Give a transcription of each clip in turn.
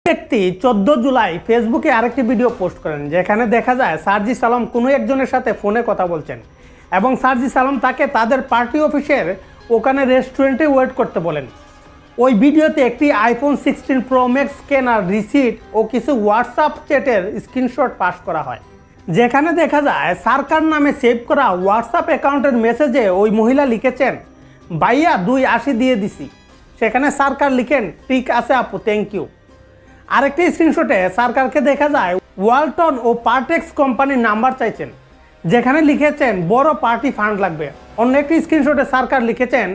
ব্যক্তি 14 জুলাই ফেসবুকে আরেকটি ভিডিও পোস্ট করেন, যেখানে দেখা যায় সার্জিস আলম কোনো একজনের সাথে ফোনে কথা বলছেন এবং সার্জিস আলম তাকে তাদের পার্টি অফিসের ওখানে রেস্টুরেন্টে ওয়েট করতে বলেন। ওই ভিডিওতে একটি আইফোন 16 প্রো ম্যাক্স কেনার রিসিট ও কিছু হোয়াটসঅ্যাপ চ্যাটের স্ক্রিনশট পাস করা হয়, যেখানে দেখা যায় সরকার নামে সেভ করা হোয়াটসঅ্যাপ অ্যাকাউন্টের মেসেজে ওই মহিলা লিখেছেন, ভাইয়া 280 দিয়ে দিছি। সেখানে সরকার লিখেন, ঠিক আছে আপু, থ্যাংক ইউ। আরেকটি স্ক্রিনশটে সরকারকে দেখা যায় ওয়ালটন ও পার্টেক্স কোম্পানির নাম্বার চাইছেন, যেখানে লিখেছেন বড় পার্টি ফান্ড লাগবে। অন্য একটি স্ক্রিনশটে সরকার লিখেছেন,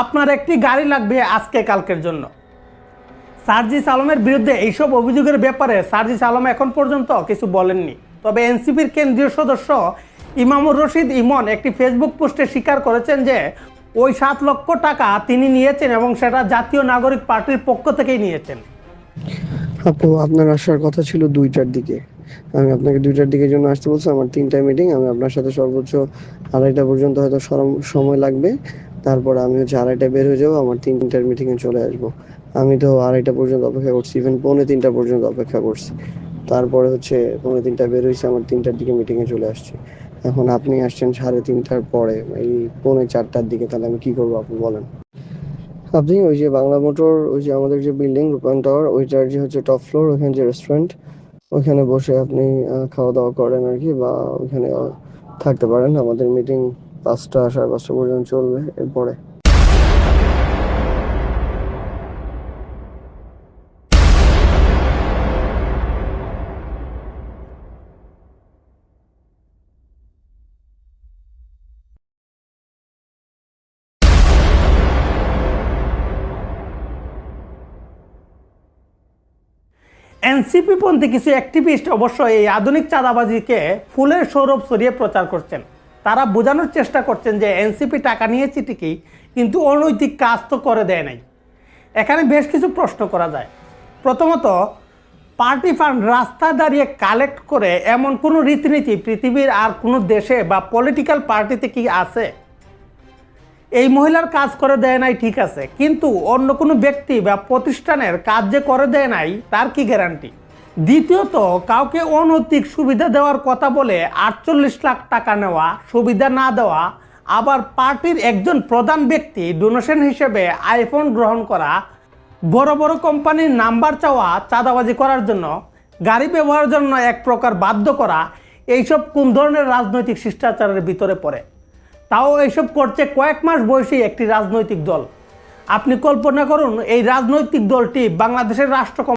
আপনার একটি গাড়ি লাগবে আজকে কালকের জন্য। সার্জিস আলমের বিরুদ্ধে এইসব অভিযোগের ব্যাপারে সার্জিস আলম এখন পর্যন্ত কিছু বলেননি। তবে এনসিপির কেন্দ্রীয় সদস্য ইমামুর রশিদ ইমন একটি ফেসবুক পোস্টে স্বীকার করেছেন যে ওই 7 লক্ষ টাকা তিনি নিয়েছেন এবং সেটা জাতীয় নাগরিক পার্টির পক্ষ থেকেই নিয়েছেন। আপু, আপনার আসার কথা ছিল 2টার দিকে। আমি আপনাকে 2টার দিকের জন্য আসতে বলছি। আমার 3টায় মিটিং। আমি আপনার সাথে সর্বোচ্চ 2:30 পর্যন্ত হয়তো সময় লাগবে। তারপর আমি 2:30টায় বের হয়ে যাবো, আমার 3টার মিটিংয়ে চলে আসবো। আমি তো 2:30 পর্যন্ত অপেক্ষা করছি, ইভেন 2:45 পর্যন্ত অপেক্ষা করছি। তারপরে 2:45টায় বের হয়েছে, আমার 3টার দিকে মিটিংয়ে চলে আসছি। এখন আপনি আসছেন 3:30টার পরে, এই 3:45টার দিকে। তাহলে আমি কি করবো আপনি বলেন? আপনি ওই যে বাংলা মোটর, ওই যে আমাদের যে বিল্ডিং রূপায়ণ টাওয়ার, ওইটার যে টপ ফ্লোর, ওইখানে যে রেস্টুরেন্ট, ওইখানে বসে আপনি খাওয়া দাওয়া করেন আর কি, বা ওইখানে থাকতে পারেন। আমাদের মিটিং 5টা 5:30 পর্যন্ত চলবে। এরপরে এনসিপি পন্থী কিছু অ্যাক্টিভিস্ট অবশ্য এই আধুনিক চাঁদাবাজিকে ফুলের সৌরভ ছড়িয়ে প্রচার করছেন। তারা বোঝানোর চেষ্টা করছেন যে এনসিপি টাকা নিয়েছে ঠিকই, কিন্তু অনৈতিক কাজ তো করে দেয় নাই। এখানে বেশ কিছু প্রশ্ন করা যায়। প্রথমত, পার্টি ফান্ড রাস্তায় দাঁড়িয়ে কালেক্ট করে এমন কোনো রীতিনীতি পৃথিবীর আর কোনো দেশে বা পলিটিক্যাল পার্টিতে কি আছে? এই মহিলার কাজ করে দেয় নাই ঠিক আছে, কিন্তু অন্য কোনো ব্যক্তি বা প্রতিষ্ঠানের কাজ যে করে দেয় নাই তার কি গ্যারান্টি? দ্বিতীয়ত, কাউকে অনৈতিক সুবিধা দেওয়ার কথা বলে 48 লাখ টাকা নেওয়া, সুবিধা না দেওয়া, আবার পার্টির একজন প্রধান ব্যক্তি ডোনেশন হিসেবে আইফোন গ্রহণ করা, বড় বড় কোম্পানির নাম্বার চাওয়া চাঁদাবাজি করার জন্য, গাড়ি ব্যবহারের জন্য এক প্রকার বাধ্য করা, এইসব কোন ধরনের রাজনৈতিক শিষ্টাচারের ভিতরে পড়ে? তাও এইসব করছে কয়েক মাস বয়সী একটি রাজনৈতিক দল। আপনি কল্পনা করুন, এই রাজনৈতিক দলটি বাংলাদেশের রাষ্ট্র